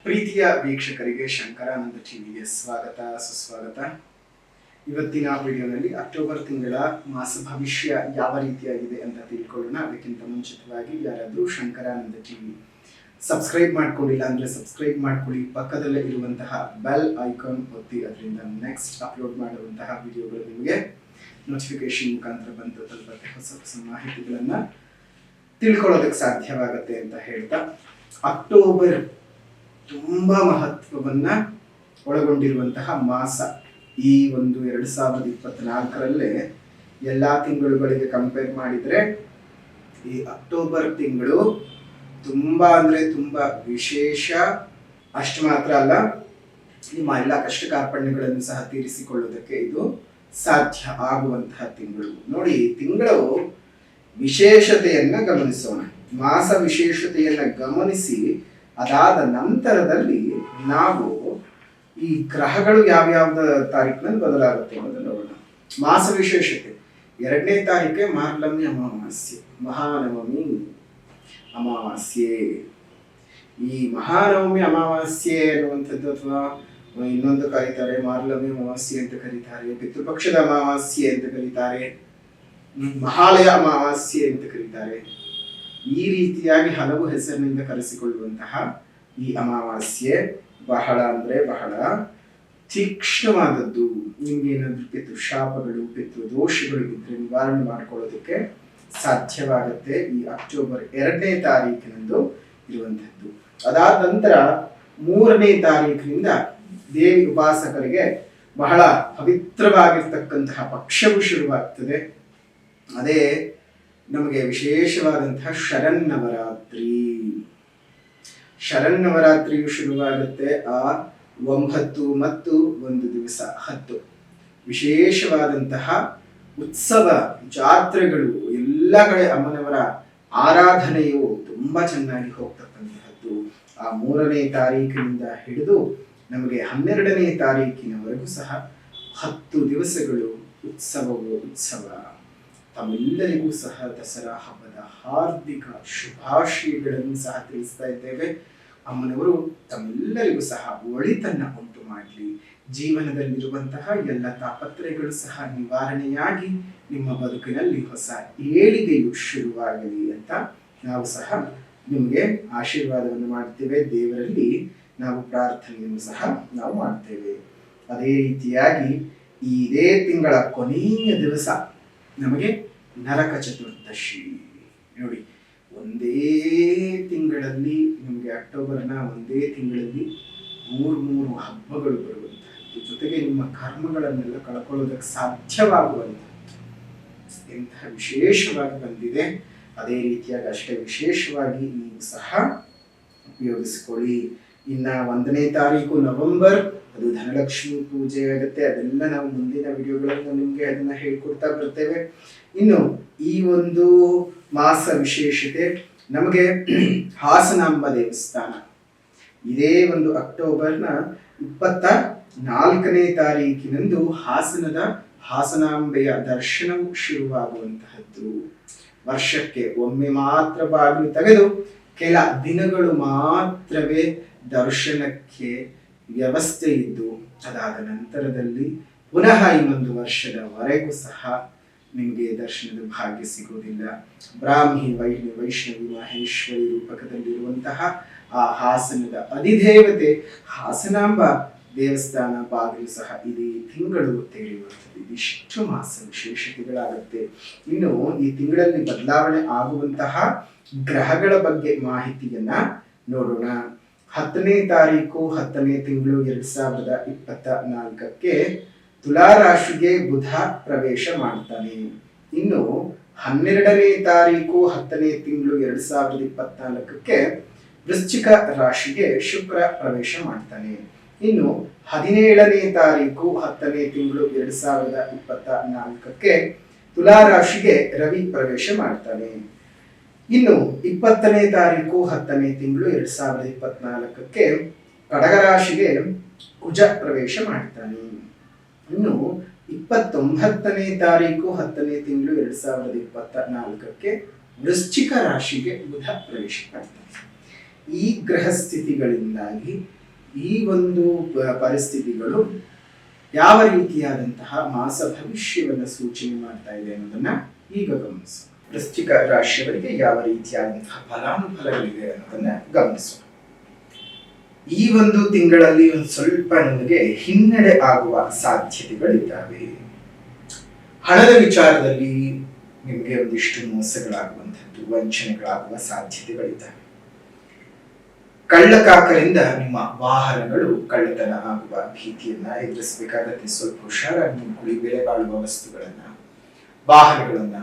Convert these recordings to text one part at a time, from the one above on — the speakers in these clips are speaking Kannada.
ಪ್ರೀತಿಯ ವೀಕ್ಷಕರಿಗೆ ಶಂಕರಾನಂದ ಟಿವಿಗೆ ಸ್ವಾಗತ ಸುಸ್ವಾಗತ. ಇವತ್ತಿನ ವಿಡಿಯೋನಲ್ಲಿ ಅಕ್ಟೋಬರ್ ತಿಂಗಳ ಮಾಸ ಭವಿಷ್ಯ ಯಾವ ರೀತಿಯಾಗಿದೆ ಅಂತ ತಿಳ್ಕೊಳ್ಳೋಣ. ಅದಕ್ಕಿಂತ ಮುಂಚಿತವಾಗಿ ಯಾರಾದರೂ ಶಂಕರಾನಂದ ಟಿವಿ ಸಬ್ಸ್ಕ್ರೈಬ್ ಮಾಡ್ಕೊಂಡಿಲ್ಲ ಅಂದರೆ ಸಬ್ಸ್ಕ್ರೈಬ್ ಮಾಡ್ಕೊಳ್ಳಿ. ಪಕ್ಕದಲ್ಲೇ ಇರುವಂತಹ ಬೆಲ್ ಐಕಾನ್ ಒತ್ತಿ, ಅದರಿಂದ ನೆಕ್ಸ್ಟ್ ಅಪ್ಲೋಡ್ ಮಾಡುವಂತಹ ವಿಡಿಯೋಗಳು ನಿಮಗೆ ನೋಟಿಫಿಕೇಶನ್ ಮುಖಾಂತರ ಬಂದು ತಲುಪತ್ತೆ. ಹೊಸ ಹೊಸ ಮಾಹಿತಿಗಳನ್ನು ತಿಳ್ಕೊಳ್ಳೋದಕ್ಕೆ ಸಾಧ್ಯವಾಗುತ್ತೆ ಅಂತ ಹೇಳ್ತಾ, ಅಕ್ಟೋಬರ್ ತುಂಬಾ ಮಹತ್ವವನ್ನ ಒಳಗೊಂಡಿರುವಂತಹ ಮಾಸ. ಈ ಒಂದು 2024ರಲ್ಲೇ ಎಲ್ಲಾ ತಿಂಗಳುಗಳಿಗೆ ಕಂಪೇರ್ ಮಾಡಿದ್ರೆ ಈ ಅಕ್ಟೋಬರ್ ತಿಂಗಳು ತುಂಬಾ ಅಂದ್ರೆ ತುಂಬಾ ವಿಶೇಷ. ಅಷ್ಟು ಮಾತ್ರ ಅಲ್ಲ, ನಿಮ್ಮ ಎಲ್ಲ ಕಷ್ಟ ಕಾರ್ಪಣ್ಯಗಳನ್ನು ಸಹ ತೀರಿಸಿಕೊಳ್ಳುವುದಕ್ಕೆ ಇದು ಸಾಧ್ಯ ಆಗುವಂತಹ ತಿಂಗಳು. ನೋಡಿ, ತಿಂಗಳು ವಿಶೇಷತೆಯನ್ನ ಗಮನಿಸೋಣ. ಮಾಸ ವಿಶೇಷತೆಯನ್ನ ಗಮನಿಸಿ ಅದಾದ ನಂತರದಲ್ಲಿ ನಾವು ಈ ಗ್ರಹಗಳು ಯಾವ್ಯಾವ್ದ ತಾರೀಕಿನಲ್ಲಿ ಬದಲಾಗುತ್ತೆ ಅನ್ನೋದನ್ನ ನೋಡೋಣ. ಮಾಸ ವಿಶೇಷತೆ 2ನೇ ತಾರೀಕೆ ಮಾರ್ಲಮಿ ಅಮಾವಾಸ್ಯೆ, ಮಹಾನವಮಿ ಅಮಾವಾಸ್ಯೆ. ಈ ಮಹಾನವಮಿ ಅಮಾವಾಸ್ಯೆ ಅನ್ನುವಂಥದ್ದು, ಅಥವಾ ಇನ್ನೊಂದು ಕರೀತಾರೆ ಮಾರ್ಲಮಿ ಅಮಾವಾಸ್ಯೆ ಅಂತ ಕರೀತಾರೆ, ಪಿತೃಪಕ್ಷದ ಅಮಾವಾಸ್ಯೆ ಅಂತ ಕರೀತಾರೆ, ಮಹಾಲಯ ಅಮಾವಾಸ್ಯೆ ಅಂತ ಕರೀತಾರೆ. ಈ ರೀತಿಯಾಗಿ ಹಲವು ಹೆಸರಿನಿಂದ ಕರೆಸಿಕೊಳ್ಳುವಂತಹ ಈ ಅಮಾವಾಸ್ಯೆ ಬಹಳ ಅಂದ್ರೆ ಬಹಳ ತೀಕ್ಷ್ಣವಾದದ್ದು. ನಿಮ್ಗೆ ಏನಾದ್ರು ಪಿತೃಶಾಪಗಳು, ಪಿತೃದೋಷಗಳು ಇದ್ರೆ ನಿವಾರಣೆ ಮಾಡ್ಕೊಳ್ಳೋದಕ್ಕೆ ಸಾಧ್ಯವಾಗುತ್ತೆ. ಈ ಅಕ್ಟೋಬರ್ 2ನೇ ತಾರೀಕಿನಂದು ಇರುವಂತಹದ್ದು. ಅದಾದ ನಂತರ 3ನೇ ತಾರೀಕಿನಿಂದ ದೇವಿ ಉಪಾಸಕರಿಗೆ ಬಹಳ ಪವಿತ್ರವಾಗಿರ್ತಕ್ಕಂತಹ ಪಕ್ಷವು ಶುರುವಾಗ್ತದೆ. ಅದೇ ನಮಗೆ ವಿಶೇಷವಾದಂತಹ ಶರನ್ನವರಾತ್ರಿಯು ಶುರುವಾಗುತ್ತೆ. ಆ 9 ಮತ್ತು 1 ದಿವಸ 10 ವಿಶೇಷವಾದಂತಹ ಉತ್ಸವ, ಜಾತ್ರೆಗಳು, ಎಲ್ಲ ಕಡೆ ಅಮ್ಮನವರ ಆರಾಧನೆಯು ತುಂಬಾ ಚೆನ್ನಾಗಿ ಹೋಗ್ತಕ್ಕಂತಹದ್ದು. ಆ 3ನೇ ತಾರೀಕಿನಿಂದ ಹಿಡಿದು ನಮಗೆ 12ನೇ ತಾರೀಕಿನವರೆಗೂ ಸಹ 10 ದಿವಸಗಳು ಉತ್ಸವ. ತಮ್ಮೆಲ್ಲರಿಗೂ ಸಹ ದಸರಾ ಹಬ್ಬದ ಹಾರ್ದಿಕ ಶುಭಾಶಯಗಳನ್ನು ಸಹ ತಿಳಿಸ್ತಾ ಇದ್ದೇವೆ. ಅಮ್ಮನವರು ತಮ್ಮೆಲ್ಲರಿಗೂ ಸಹ ಒಳಿತನ್ನ ಉಂಟು ಮಾಡಲಿ. ಜೀವನದಲ್ಲಿರುವಂತಹ ಎಲ್ಲ ತಾಪತ್ರಯಗಳು ಸಹ ನಿವಾರಣೆಯಾಗಿ ನಿಮ್ಮ ಬದುಕಿನಲ್ಲಿ ಹೊಸ ಏಳಿಗೆಯು ಶುರುವಾಗಲಿ ಅಂತ ನಾವು ಸಹ ನಿಮಗೆ ಆಶೀರ್ವಾದವನ್ನು ಮಾಡ್ತೇವೆ. ದೇವರಲ್ಲಿ ನಾವು ಪ್ರಾರ್ಥನೆಯನ್ನು ಸಹ ನಾವು ಮಾಡ್ತೇವೆ. ಅದೇ ರೀತಿಯಾಗಿ ಇದೇ ತಿಂಗಳ ಕೊನೆಯ ದಿವಸ ನಮಗೆ ನರಕ ಚತುರ್ದಶಿ. ನೋಡಿ, ಒಂದೇ ತಿಂಗಳಲ್ಲಿ ನಿಮಗೆ ಅಕ್ಟೋಬರ್ನ ಒಂದೇ ತಿಂಗಳಲ್ಲಿ 3 ಹಬ್ಬಗಳು ಬರುವಂತಹದ್ದು, ಜೊತೆಗೆ ನಿಮ್ಮ ಕರ್ಮಗಳನ್ನೆಲ್ಲ ಕಳ್ಕೊಳ್ಳೋದಕ್ಕೆ ಸಾಧ್ಯವಾಗುವಂತಹದ್ದು ಎಂತಹ ವಿಶೇಷವಾಗಿ ಬಂದಿದೆ. ಅದೇ ರೀತಿಯಾಗಿ ಅಷ್ಟೇ ವಿಶೇಷವಾಗಿ ನೀವು ಸಹ ಉಪಯೋಗಿಸಿಕೊಳ್ಳಿ. ಇನ್ನ 1ನೇ ತಾರೀಕು ನವೆಂಬರ್, ಅದು ಧನಲಕ್ಷ್ಮಿ ಪೂಜೆ ಆಗುತ್ತೆ. ಅದೆಲ್ಲ ನಾವು ಮುಂದಿನ ವಿಡಿಯೋಗಳನ್ನು ನಿಮ್ಗೆ ಅದನ್ನ ಹೇಳ್ಕೊಡ್ತಾ ಬರ್ತೇವೆ. ಇನ್ನು ಈ ಒಂದು ಮಾಸ ವಿಶೇಷತೆ ನಮಗೆ ಹಾಸನಾಂಬ ದೇವಸ್ಥಾನ ಇದೇ ಒಂದು ಅಕ್ಟೋಬರ್ನ 24ನೇ ತಾರೀಕಿನಂದು ಹಾಸನದ ಹಾಸನಾಂಬೆಯ ದರ್ಶನವು ಶುರುವಾಗುವಂತಹದ್ದು. ವರ್ಷಕ್ಕೆ ಒಮ್ಮೆ ಮಾತ್ರ ಬಾಗಿಲು ತೆಗೆದು ಕೆಲ ದಿನಗಳು ಮಾತ್ರವೇ ದರ್ಶನಕ್ಕೆ ವ್ಯವಸ್ಥೆ ಇದ್ದು, ಅದಾದ ನಂತರದಲ್ಲಿ ಪುನಃ ಇನ್ನೊಂದು ವರ್ಷದವರೆಗೂ ಸಹ ನಿಮಗೆ ದರ್ಶನದ ಭಾಗ್ಯ ಸಿಗುವುದಿಲ್ಲ. ಬ್ರಾಹ್ಮಿ, ವೈಷ್ಣವಿ, ಮಹೇಶ್ವರಿ ರೂಪಕದಲ್ಲಿರುವಂತಹ ಆ ಹಾಸನದ ಅಧಿದೇವತೆ ಹಾಸನಾಂಬ ದೇವಸ್ಥಾನ ಬಾಗಿಲು ಸಹ ಇದೇ ತಿಂಗಳು ತೆರೆಯುವಂಥದ್ದು. ಇದಿಷ್ಟು ಮಾಸ ವಿಶೇಷತೆಗಳಾಗುತ್ತೆ. ಇನ್ನು ಈ ತಿಂಗಳಲ್ಲಿ ಬದಲಾವಣೆ ಆಗುವಂತಹ ಗ್ರಹಗಳ ಬಗ್ಗೆ ಮಾಹಿತಿಯನ್ನ ನೋಡೋಣ. 10ನೇ ತಾರೀಕು 10ನೇ ತಿಂಗಳು 2024ಕ್ಕೆ ತುಲಾ ರಾಶಿಗೆ ಬುಧ ಪ್ರವೇಶ ಮಾಡ್ತಾನೆ. ಇನ್ನು 12ನೇ ತಾರೀಕು 10ನೇ ತಿಂಗಳು 2024ಕ್ಕೆ ವೃಶ್ಚಿಕ ರಾಶಿಗೆ ಶುಕ್ರ ಪ್ರವೇಶ ಮಾಡ್ತಾನೆ. ಇನ್ನು 17ನೇ ತಾರೀಕು 10ನೇ ತಿಂಗಳು 2024ಕ್ಕೆ ತುಲಾ ರಾಶಿಗೆ ರವಿ ಪ್ರವೇಶ ಮಾಡ್ತಾನೆ. ಇನ್ನು 20ನೇ ತಾರೀಕು 10ನೇ ತಿಂಗಳು 2024ಕ್ಕೆ ಕಡಗರಾಶಿಗೆ ಕುಜ ಪ್ರವೇಶ ಮಾಡ್ತಾನೆ. ಇನ್ನು 29ನೇ ತಾರೀಕು 10ನೇ ತಿಂಗಳು 2024ಕ್ಕೆ ವೃಶ್ಚಿಕ ರಾಶಿಗೆ ಬುಧ ಪ್ರವೇಶ ಮಾಡ್ತಾನೆ. ಈ ಗ್ರಹ ಸ್ಥಿತಿಗಳಿಂದಾಗಿ ಈ ಒಂದು ಪರಿಸ್ಥಿತಿಗಳು ಯಾವ ರೀತಿಯಾದಂತಹ ಮಾಸ ಭವಿಷ್ಯವನ್ನು ಸೂಚನೆ ಮಾಡ್ತಾ ಇದೆ ಅನ್ನೋದನ್ನ ಈಗ ಗಮನಿಸೋಣ. ವೃಶ್ಚಿಕ ರಾಶಿಯವರಿಗೆ ಯಾವ ರೀತಿಯಾದಂತಹ ಫಲಾನುಫಲಗಳಿದೆ ಅನ್ನೋದನ್ನ ಗಮನಿಸೋಣ. ಈ ಒಂದು ತಿಂಗಳಲ್ಲಿ ಒಂದು ಸ್ವಲ್ಪ ನಿಮಗೆ ಹಿನ್ನಡೆ ಆಗುವ ಸಾಧ್ಯತೆಗಳಿದ್ದಾವೆ. ಹಣದ ವಿಚಾರದಲ್ಲಿ ನಿಮಗೆ ಒಂದಿಷ್ಟು ಮೋಸಗಳಾಗುವಂಥದ್ದು, ವಂಚನೆಗಳಾಗುವ ಸಾಧ್ಯತೆಗಳಿದ್ದಾವೆ. ಕಳ್ಳಕಾಕರಿಂದ ನಿಮ್ಮ ವಾಹನಗಳು ಕಳ್ಳತನ ಆಗುವ ಭೀತಿಯನ್ನ ಎದುರಿಸಬೇಕಾಗತ್ತೆ. ಸ್ವಲ್ಪ ಹುಷಾರಾಗಿ ನೋಡ್ಕೊಳ್ಳಿ. ಬೆಲೆ ಬಾಳುವ ವಸ್ತುಗಳನ್ನ, ವಾಹನಗಳನ್ನ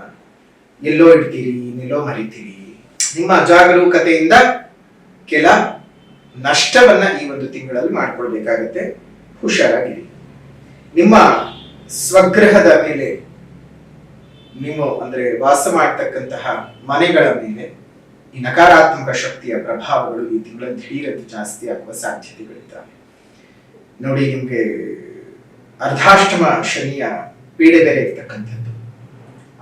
ಎಲ್ಲೋ ಇಡ್ತೀರಿ, ಎಲ್ಲೋ ಮರಿತೀರಿ. ನಿಮ್ಮ ಅಜಾಗರೂಕತೆಯಿಂದ ಕೆಲ ನಷ್ಟವನ್ನ ಈ ಒಂದು ತಿಂಗಳಲ್ಲಿ ಮಾಡ್ಕೊಳ್ಬೇಕಾಗತ್ತೆ. ಹುಷಾರಾಗಿರಿ. ನಿಮ್ಮ ಸ್ವಗೃಹದ ಮೇಲೆ, ನೀವು ಅಂದ್ರೆ ವಾಸ ಮಾಡ್ತಕ್ಕಂತಹ ಮನೆಗಳ ಮೇಲೆ ಈ ನಕಾರಾತ್ಮಕ ಶಕ್ತಿಯ ಪ್ರಭಾವಗಳು ಈ ತಿಂಗಳಲ್ಲಿ ದಿಢೀರಂತೆ ಜಾಸ್ತಿ ಆಗುವ ಸಾಧ್ಯತೆಗಳಿದ್ದಾವೆ. ನೋಡಿ, ನಿಮ್ಗೆ ಅರ್ಧಾಷ್ಟಮ ಶನಿಯ ಪೀಡೆ ಬೇರೆ ಇರ್ತಕ್ಕಂಥದ್ದು.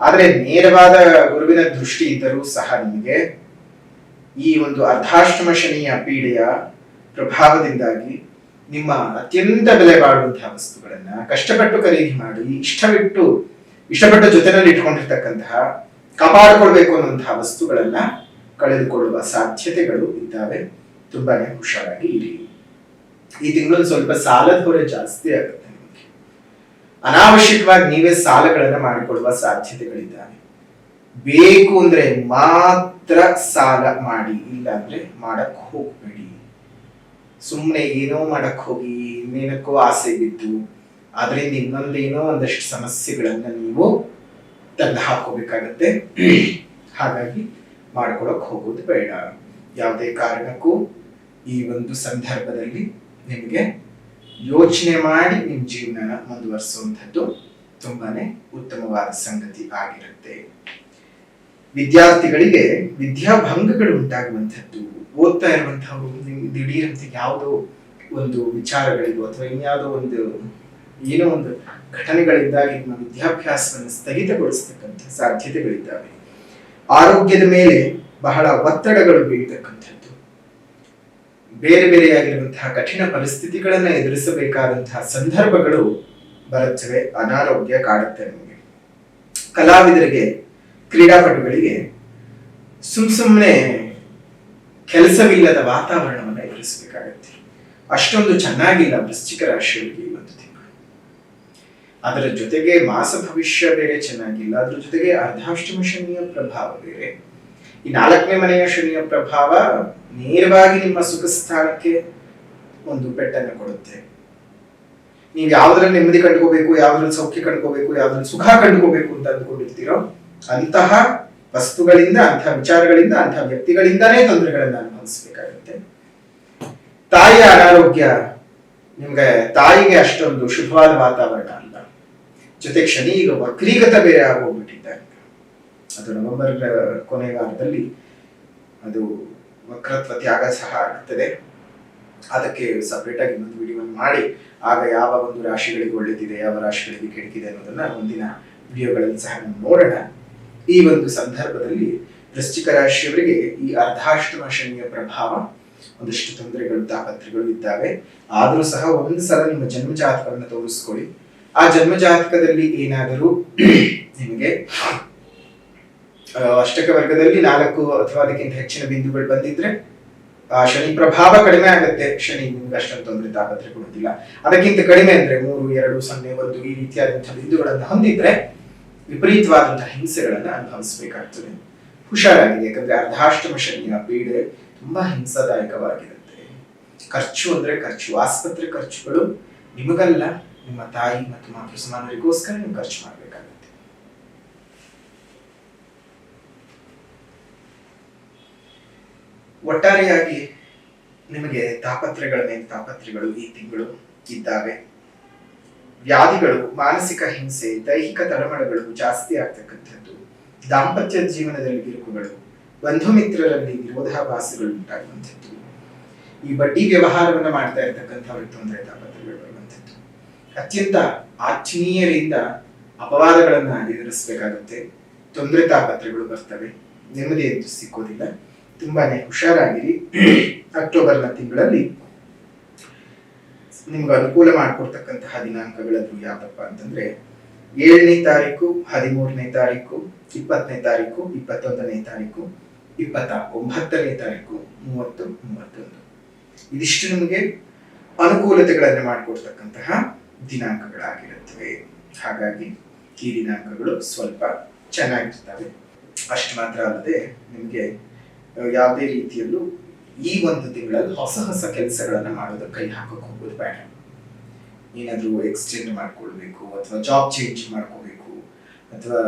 ಆದ್ರೆ ನೇರವಾದ ಗುರುವಿನ ದೃಷ್ಟಿ ಇದ್ದರೂ ಸಹ ನಿಮಗೆ ಈ ಒಂದು ಅರ್ಧಾಷ್ಟಮ ಶನಿಯ ಪೀಡೆಯ ಪ್ರಭಾವದಿಂದಾಗಿ ನಿಮ್ಮ ಅತ್ಯಂತ ಬೆಲೆ ಬಾಳುವಂತಹ ವಸ್ತುಗಳನ್ನ ಕಷ್ಟಪಟ್ಟು ಖರೀದಿ ಮಾಡಿ ಇಷ್ಟಪಟ್ಟು ಜೊತೆನಲ್ಲಿ ಇಟ್ಕೊಂಡಿರ್ತಕ್ಕಂತಹ ಕಾಪಾಡಿಕೊಳ್ಬೇಕು ಅನ್ನುವಂತಹ ವಸ್ತುಗಳನ್ನ ಕಳೆದುಕೊಳ್ಳುವ ಸಾಧ್ಯತೆಗಳು ಇದ್ದಾವೆ. ತುಂಬಾನೇ ಹುಷಾರಾಗಿ ಇರಿ. ಈ ತಿಂಗಳು ಸ್ವಲ್ಪ ಸಾಲದ ಹೊರೆ ಜಾಸ್ತಿ ಆಗುತ್ತೆ. ನಿಮಗೆ ಅನಾವಶ್ಯಕವಾಗಿ ನೀವೇ ಸಾಲಗಳನ್ನ ಮಾಡಿಕೊಳ್ಳುವ ಸಾಧ್ಯತೆಗಳಿದ್ದಾವೆ. ಬೇಕು ಅಂದ್ರೆ ಮಾತ್ರ ಸಾಲ ಮಾಡಿ, ಇಲ್ಲ ಅಂದ್ರೆ ಮಾಡಕ್ ಹೋಗ್ಬೇಡಿ. ಸುಮ್ಮನೆ ಏನೋ ಮಾಡಕ್ ಹೋಗಿ ಇನ್ನೇನಕ್ಕೋ ಆಸೆ ಬಿದ್ದು ಅದರಿಂದ ಇನ್ನೊಂದೇನೋ ಒಂದಷ್ಟು ಸಮಸ್ಯೆಗಳನ್ನ ನೀವು ತಂದು ಹಾಕೋಬೇಕಾಗತ್ತೆ. ಹಾಗಾಗಿ ಮಾಡ್ಕೊಳಕ್ ಹೋಗೋದು ಬೇಡ. ಯಾವುದೇ ಕಾರಣಕ್ಕೂ ಈ ಒಂದು ಸಂದರ್ಭದಲ್ಲಿ ನಿಮಗೆ ಯೋಚನೆ ಮಾಡಿ ನಿಮ್ಮ ಜೀವನ ಮುಂದುವರಿಸುವಂಥದ್ದು ತುಂಬಾನೇ ಉತ್ತಮವಾದ ಸಂಗತಿ ಆಗಿರುತ್ತೆ. ವಿದ್ಯಾರ್ಥಿಗಳಿಗೆ ವಿದ್ಯಾಭಂಗಗಳು ಉಂಟಾಗುವಂಥದ್ದು, ಓದ್ತಾ ಇರುವಂತಹವರು ದಿಢೀರಂತೆ ಯಾವುದೋ ಒಂದು ವಿಚಾರಗಳಿಗೂ ಅಥವಾ ಇನ್ಯಾವುದೋ ಏನೋ ಒಂದು ಘಟನೆಗಳಿಂದಾಗಿ ನಿಮ್ಮ ವಿದ್ಯಾಭ್ಯಾಸವನ್ನು ಸ್ಥಗಿತಗೊಳಿಸತಕ್ಕಂಥ ಸಾಧ್ಯತೆಗಳಿದ್ದಾವೆ. ಆರೋಗ್ಯದ ಮೇಲೆ ಬಹಳ ಒತ್ತಡಗಳು ಬೀಳ್ತಕ್ಕಂಥದ್ದು, ಬೇರೆ ಬೇರೆಯಾಗಿರುವಂತಹ ಕಠಿಣ ಪರಿಸ್ಥಿತಿಗಳನ್ನ ಎದುರಿಸಬೇಕಾದಂತಹ ಸಂದರ್ಭಗಳು ಬರುತ್ತವೆ. ಅನಾರೋಗ್ಯ ಕಾಡುತ್ತೆ ನಿಮಗೆ. ಕಲಾವಿದರಿಗೆ, ಕ್ರೀಡಾಪಟುಗಳಿಗೆ ಸುಮ್ಮನೆ ಕೆಲಸವಿಲ್ಲದ ವಾತಾವರಣವನ್ನು ಎದುರಿಸಬೇಕಾಗತ್ತೆ. ಅಷ್ಟೊಂದು ಚೆನ್ನಾಗಿಲ್ಲ ವೃಶ್ಚಿಕ ರಾಶಿಯವರಿಗೆ ಈ ಒಂದು ತಿಂಗಳು. ಅದರ ಜೊತೆಗೆ ಮಾಸ ಭವಿಷ್ಯ ಬೇರೆ ಚೆನ್ನಾಗಿಲ್ಲ. ಅದ್ರ ಜೊತೆಗೆ ಅರ್ಧಾಷ್ಟಮ ಶನಿಯ ಪ್ರಭಾವ ಬೇರೆ. ಈ 4ನೇ ಮನೆಯ ಶನಿಯ ಪ್ರಭಾವ ನೇರವಾಗಿ ನಿಮ್ಮ ಸುಖ ಸ್ಥಾನಕ್ಕೆ ಒಂದು ಪೆಟ್ಟನ್ನು ಕೊಡುತ್ತೆ. ನೀವು ಯಾವ್ದ್ರಲ್ಲಿ ನೆಮ್ಮದಿ ಕಂಡುಕೋಬೇಕು, ಯಾವ್ದ್ರಲ್ಲಿ ಸೌಖ್ಯ ಕಂಡುಕೋಬೇಕು, ಯಾವ್ದ್ರಲ್ಲಿ ಸುಖ ಕಂಡುಕೋಬೇಕು ಅಂತ ಅಂದ್ಕೊಂಡಿರ್ತೀರೋ ಅಂತಹ ವಸ್ತುಗಳಿಂದ, ಅಂತಹ ವಿಚಾರಗಳಿಂದ, ಅಂತಹ ವ್ಯಕ್ತಿಗಳಿಂದಾನೇ ತೊಂದರೆಗಳನ್ನ ಅನುಭವಿಸಬೇಕಾಗುತ್ತೆ. ತಾಯಿಯ ಅನಾರೋಗ್ಯ, ನಿಮ್ಗೆ ತಾಯಿಗೆ ಅಷ್ಟೊಂದು ಶುಭವಾದ ವಾತಾವರಣ ಅಲ್ಲ. ಜೊತೆಗೆ ಶನಿ ಈಗ ವಕ್ರೀಗತ ಬೇರೆ ಆಗೋಗ್ಬಿಟ್ಟಿದ್ದಾರೆ. ಅದು ನವೆಂಬರ್ ಕೊನೆಯ ವಾರದಲ್ಲಿ ಅದು ವಕ್ರತ್ವ ತ್ಯಾಗ ಸಹ ಆಗುತ್ತದೆ. ಅದಕ್ಕೆ ಸಪರೇಟ್ ಆಗಿ ಇನ್ನೊಂದು ವಿಡಿಯೋವನ್ನು ಮಾಡಿ ಆಗ ಯಾವ ಒಂದು ರಾಶಿಗಳಿಗೆ ಒಳ್ಳೆದಿದೆ, ಯಾವ ರಾಶಿಗಳಿಗೆ ಕೆಡಕಿದೆ ಅನ್ನೋದನ್ನ ಮುಂದಿನ ವಿಡಿಯೋಗಳಲ್ಲಿ ಸಹ ನೋಡೋಣ. ಈ ಒಂದು ಸಂದರ್ಭದಲ್ಲಿ ವೃಶ್ಚಿಕ ರಾಶಿಯವರಿಗೆ ಈ ಅರ್ಧಾಷ್ಟಮ ಶನಿಯ ಪ್ರಭಾವ ಒಂದಷ್ಟು ತೊಂದರೆಗಳು, ತಾಪತ್ರೆಗಳು ಇದ್ದಾವೆ. ಆದರೂ ಸಹ ಒಂದು ಸಲ ನಿಮ್ಮ ಜನ್ಮ ಜಾತಕವನ್ನು ತೋರಿಸ್ಕೊಳ್ಳಿ. ಆ ಜನ್ಮ ಜಾತಕದಲ್ಲಿ ಏನಾದರೂ ನಿಮಗೆ ಅಷ್ಟಕ ವರ್ಗದಲ್ಲಿ 4 ಅಥವಾ ಅದಕ್ಕಿಂತ ಹೆಚ್ಚಿನ ಬಿಂದುಗಳು ಬಂದಿದ್ರೆ ಆ ಶನಿ ಪ್ರಭಾವ ಕಡಿಮೆ ಆಗುತ್ತೆ. ಶನಿ ನಿಮ್ಗೆ ಅಷ್ಟೊಂದು ತೊಂದರೆ, ತಾಪತ್ರೆ ಕೊಡುತ್ತಿಲ್ಲ. ಅದಕ್ಕಿಂತ ಕಡಿಮೆ ಅಂದ್ರೆ 3, 2, 0, 1 ಈ ರೀತಿಯಾದಂತಹ ಬಿಂದುಗಳನ್ನು ಹೊಂದಿದ್ರೆ ವಿಪರೀತವಾದಂತಹ ಹಿಂಸೆಗಳನ್ನ ಅನುಭವಿಸಬೇಕಾಗ್ತದೆ. ಹುಷಾರಾಗಿದೆ. ಯಾಕಂದ್ರೆ ಅರ್ಧಾಷ್ಟಮ ಶನಿಯ ಪೀಡೆ ತುಂಬಾ ಹಿಂಸಾದಾಯಕವಾಗಿರುತ್ತೆ. ಖರ್ಚು ಅಂದ್ರೆ ಖರ್ಚು, ಆಸ್ಪತ್ರೆ ಖರ್ಚುಗಳು ನಿಮಗಲ್ಲ, ನಿಮ್ಮ ತಾಯಿ ಮತ್ತು ಮಾತೃ ಸಮಾನರಿಗೋಸ್ಕರ ನೀವು ಖರ್ಚು ಮಾಡಬೇಕಾಗುತ್ತೆ. ಒಟ್ಟಾರೆಯಾಗಿ ನಿಮಗೆ ತಾಪತ್ರೆಗಳ ಮೇಲೆ ತಾಪತ್ರೆಗಳು ಈ ತಿಂಗಳು ಇದ್ದಾವೆ. ವ್ಯಾಧಿಗಳು, ಮಾನಸಿಕ ಹಿಂಸೆ, ದೈಹಿಕ ತಳಮಳಗಳು ಜಾಸ್ತಿ ಆಗ್ತಕ್ಕಂಥದ್ದು, ದಾಂಪತ್ಯ ಜೀವನದಲ್ಲಿ ಬಿರುಕುಗಳು, ಬಂಧು ಮಿತ್ರರಲ್ಲಿ ವಿರೋಧಾಭಾಸಗಳು ಉಂಟಾಗುವಂಥದ್ದು, ಈ ಬಡ್ಡಿ ವ್ಯವಹಾರವನ್ನ ಮಾಡ್ತಾ ಇರ್ತಕ್ಕಂಥವ್ರಿಗೆ ತೊಂದರೆ, ತಾಪತ್ರೆಗಳು ಬರುವಂಥದ್ದು, ಅತ್ಯಂತ ಆತ್ಮೀಯರಿಂದ ಅಪವಾದಗಳನ್ನ ಎದುರಿಸಬೇಕಾಗುತ್ತೆ. ತೊಂದರೆ, ತಾಪತ್ರೆಗಳು ಬರ್ತವೆ. ನೆಮ್ಮದಿ ಎಂದು ಸಿಕ್ಕೋದಿಲ್ಲ. ತುಂಬಾನೇ ಹುಷಾರಾಗಿರಿ. ಅಕ್ಟೋಬರ್ನ ತಿಂಗಳಲ್ಲಿ ನಿಮ್ಗೆ ಅನುಕೂಲ ಮಾಡಿಕೊಡ್ತಕ್ಕಂತಹ ದಿನಾಂಕಗಳದ್ದು ಯಾವಪ್ಪ ಅಂತಂದ್ರೆ 7ನೇ ತಾರೀಕು, 13ನೇ ತಾರೀಕು, 20ನೇ ತಾರೀಕು, 21ನೇ ತಾರೀಕು, 29ನೇ ತಾರೀಕು, 30, 31. ಇದಿಷ್ಟು ನಿಮಗೆ ಅನುಕೂಲತೆಗಳನ್ನು ಮಾಡಿಕೊಡ್ತಕ್ಕಂತಹ ದಿನಾಂಕಗಳಾಗಿರುತ್ತವೆ. ಹಾಗಾಗಿ ಈ ದಿನಾಂಕಗಳು ಸ್ವಲ್ಪ ಚೆನ್ನಾಗಿರ್ತವೆ. ಅಷ್ಟು ಮಾತ್ರ ಅಲ್ಲದೆ ನಿಮಗೆ ಯಾವುದೇ ರೀತಿಯಲ್ಲೂ ಈ ಒಂದು ತಿಂಗಳಲ್ಲಿ ಹೊಸ ಹೊಸ ಕೆಲಸಗಳನ್ನ ಮಾಡೋದಕ್ಕೆ ಕೈ ಹಾಕಕ್ಕೆ ಹೋಗೋದು ಬೇಡ. ಏನಾದರೂ ಎಕ್ಸ್ಚೇಂಜ್ ಮಾಡ್ಕೊಳ್ಬೇಕು ಅಥವಾ ಜಾಬ್ ಚೇಂಜ್ ಮಾಡ್ಕೋಬೇಕು ಅಥವಾ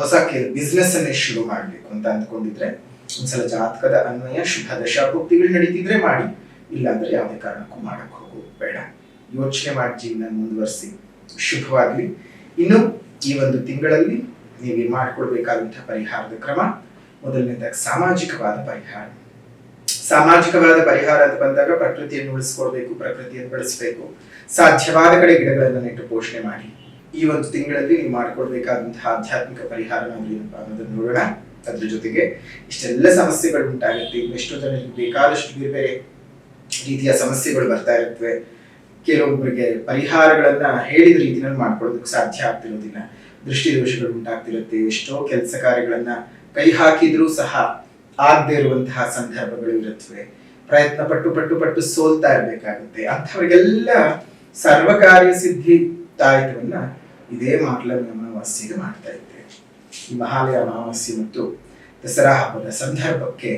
ಹೊಸ ಬಿಸ್ನೆಸ್ ಅನ್ನೇ ಶುರು ಮಾಡಬೇಕು ಅಂತ ಅಂದ್ಕೊಂಡಿದ್ರೆ ಒಂದ್ಸಲ ಜಾತಕದ ಅನ್ವಯ ಶುಭ ದಶಾಭುಕ್ತಿಗಳು ನಡೀತಿದ್ರೆ ಮಾಡಿ, ಇಲ್ಲಾಂದ್ರೆ ಯಾವುದೇ ಕಾರಣಕ್ಕೂ ಮಾಡಕ್ ಹೋಗೋದು ಬೇಡ. ಯೋಚನೆ ಮಾಡಿ ಜೀವನ ಮುಂದುವರಿಸಿ. ಶುಭವಾಗ್ಲಿ. ಇನ್ನು ಈ ಒಂದು ತಿಂಗಳಲ್ಲಿ ನೀವು ಮಾಡ್ಕೊಳ್ಬೇಕಾದಂತಹ ಪರಿಹಾರದ ಕ್ರಮ, ಮೊದಲನೇದಾಗಿ ಸಾಮಾಜಿಕವಾದ ಪರಿಹಾರ. ಸಾಮಾಜಿಕವಾದ ಪರಿಹಾರ ಅಂತ ಬಂದಾಗ ಪ್ರಕೃತಿಯನ್ನು ಉಳಿಸ್ಕೊಳ್ಬೇಕು, ಪ್ರಕೃತಿಯನ್ನು ಬೆಳೆಸಬೇಕು. ಸಾಧ್ಯವಾದ ಕಡೆ ಗಿಡಗಳನ್ನು ನೆಟ್ಟು ಪೋಷಣೆ ಮಾಡಿ. ಈ ಒಂದು ತಿಂಗಳಲ್ಲಿ ನೀವು ಮಾಡ್ಕೊಳ್ಬೇಕಾದಂತಹ ಆಧ್ಯಾತ್ಮಿಕ ಪರಿಹಾರ ಏನಪ್ಪಾ ಅನ್ನೋದನ್ನು ನೋಡೋಣ. ಅದ್ರ ಜೊತೆಗೆ ಇಷ್ಟೆಲ್ಲ ಸಮಸ್ಯೆಗಳು ಉಂಟಾಗುತ್ತೆ. ಎಷ್ಟೋ ಜನರಿಗೆ ಬೇಕಾದಷ್ಟು ಬೇರೆ ಬೇರೆ ರೀತಿಯ ಸಮಸ್ಯೆಗಳು ಬರ್ತಾ ಇರುತ್ತವೆ. ಕೆಲವೊಬ್ಬರಿಗೆ ಪರಿಹಾರಗಳನ್ನ ಹೇಳಿದ ರೀತಿಯಲ್ಲಿ ಮಾಡ್ಕೊಳ್ಳೋದಕ್ಕೆ ಸಾಧ್ಯ ಆಗ್ತಿರೋದಿಲ್ಲ. ದೃಷ್ಟಿ ದೋಷಗಳು ಉಂಟಾಗ್ತಿರುತ್ತೆ. ಎಷ್ಟೋ ಕೆಲಸ ಕಾರ್ಯಗಳನ್ನ ಕೈ ಹಾಕಿದ್ರೂ ಸಹ ಆಗದೆ ಇರುವಂತಹ ಸಂದರ್ಭಗಳು ಇರುತ್ತವೆ. ಪ್ರಯತ್ನ ಪಟ್ಟು ಪಟ್ಟು ಪಟ್ಟು ಸೋಲ್ತಾ ಇರ್ಬೇಕಾಗುತ್ತೆ. ಅಂಥವರಿಗೆಲ್ಲ ಸರ್ವಕಾರ್ಯ ಸಿದ್ಧಿ ತಾಯಿತವನ್ನ ಇದೇ ಮಾರ್ಲಮಿ ಅಮಾವಾಸ್ಯೆಗೆ ಮಾಡ್ತಾ ಇದ್ದೇವೆ. ಈ ಮಹಾಲಯ ಅಮಾವಾಸ್ಯೆ ಮತ್ತು ದಸರಾ ಹಬ್ಬದ ಸಂದರ್ಭಕ್ಕೆ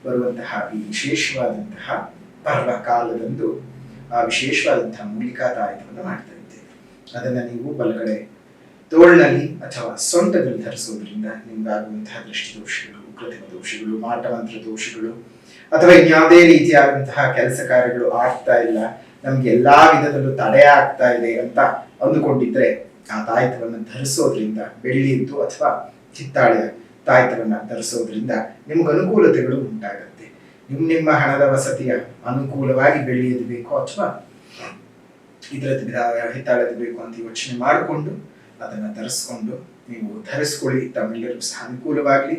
ಬರುವಂತಹ ಈ ವಿಶೇಷವಾದಂತಹ ಪರ್ವ ಕಾಲದಂದು ಆ ವಿಶೇಷವಾದಂತಹ ಮೂಲಿಕಾ ತಾಯಿತವನ್ನು ಮಾಡ್ತಾ ಇದ್ದೇವೆ. ಅದನ್ನ ನೀವು ಬಲಗಡೆ ತೋಳ್ನಲ್ಲಿ ಅಥವಾ ಸೊಂಟದಲ್ಲಿ ಧರಿಸೋದ್ರಿಂದ ನಿಮ್ಗಾಗುವಂತಹ ದೃಷ್ಟಿ ದೋಷಗಳು, ಕೃತಿಮ ದೋಷಗಳು, ಮಾಟಮಂತ್ರ ದೋಷಗಳು ಅಥವಾ ಇನ್ಯಾವುದೇ ರೀತಿಯಾದಂತಹ ಕೆಲಸ ಕಾರ್ಯಗಳು ಆಗ್ತಾ ಇಲ್ಲ, ನಮ್ಗೆ ಎಲ್ಲಾ ವಿಧದಲ್ಲೂ ತಡೆ ಆಗ್ತಾ ಇದೆ ಅಂತ ಅಂದುಕೊಂಡಿದ್ರೆ ಆ ತಾಯಿತವನ್ನ ಧರಿಸೋದ್ರಿಂದ, ಬೆಳ್ಳಿದ್ದು ಅಥವಾ ಹಿತ್ತಾಳೆಯ ತಾಯಿತವನ್ನ ಧರಿಸೋದ್ರಿಂದ ನಿಮ್ಗೆ ಅನುಕೂಲತೆಗಳು ಉಂಟಾಗುತ್ತೆ. ನಿಮ್ಮ ಹಣದ ವಸತಿಯ ಅನುಕೂಲವಾಗಿ ಬೆಳ್ಳಿಯದು ಬೇಕೋ ಅಥವಾ ಇದರದ್ದು ಹಿತ್ತಾಳೆದು ಬೇಕು ಅಂತ ಯೋಚನೆ ಮಾಡಿಕೊಂಡು ಅದನ್ನ ಧರಿಸ್ಕೊಂಡು ನೀವು ಧರಿಸ್ಕೊಳ್ಳಿ. ತಮ್ಮೆಲ್ಲರಿಗೂ ಸಹ ಅನುಕೂಲವಾಗ್ಲಿ.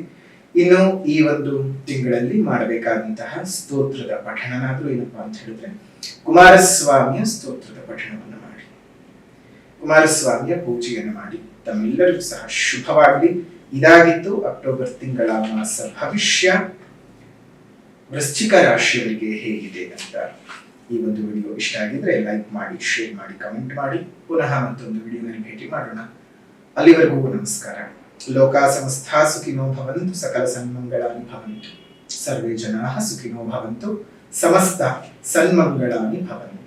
ಇನ್ನು ಈ ಒಂದು ತಿಂಗಳಲ್ಲಿ ಮಾಡಬೇಕಾದಂತಹ ಸ್ತೋತ್ರದ ಪಠಣನಾದ್ರೂ ಏನಪ್ಪಾ ಅಂತ ಹೇಳಿದ್ರೆ ಕುಮಾರಸ್ವಾಮಿಯ ಸ್ತೋತ್ರದ ಪಠಣವನ್ನು ಮಾಡಿ, ಕುಮಾರಸ್ವಾಮಿಯ ಪೂಜೆಯನ್ನು ಮಾಡಿ. ತಮ್ಮೆಲ್ಲರಿಗೂ ಸಹ ಶುಭವಾಗ್ಲಿ. ಇದಾಗಿತ್ತು ಅಕ್ಟೋಬರ್ ತಿಂಗಳ ಮಾಸ ಭವಿಷ್ಯ ವೃಶ್ಚಿಕ ರಾಶಿಯವರಿಗೆ ಹೇಗಿದೆ ಅಂತ. ಈ ಒಂದು ವಿಡಿಯೋ ಇಷ್ಟ ಆಗಿದ್ರೆ ಲೈಕ್ ಮಾಡಿ, ಶೇರ್ ಮಾಡಿ, ಕಮೆಂಟ್ ಮಾಡಿ. ಪುನಃ ಮತ್ತೊಂದು ವಿಡಿಯೋನಲ್ಲಿ ಭೇಟಿ ಮಾಡೋಣ. ಅಲ್ಲಿವರೆಗೂ ನಮಸ್ಕಾರ. ಲೋಕಾ ಸಮಸ್ತಾ ಸುಖಿನೋ ಭವಂತು, ಸಕಲ ಸನ್ಮಂಗಳಾನಿ ಭವಂತು, ಸರ್ವೇ ಜನಾಃ ಸುಖಿನೋ ಭವಂತು, ಸಮಸ್ತ ಸನ್ಮಂಗಳಾನಿ ಭವಂತು.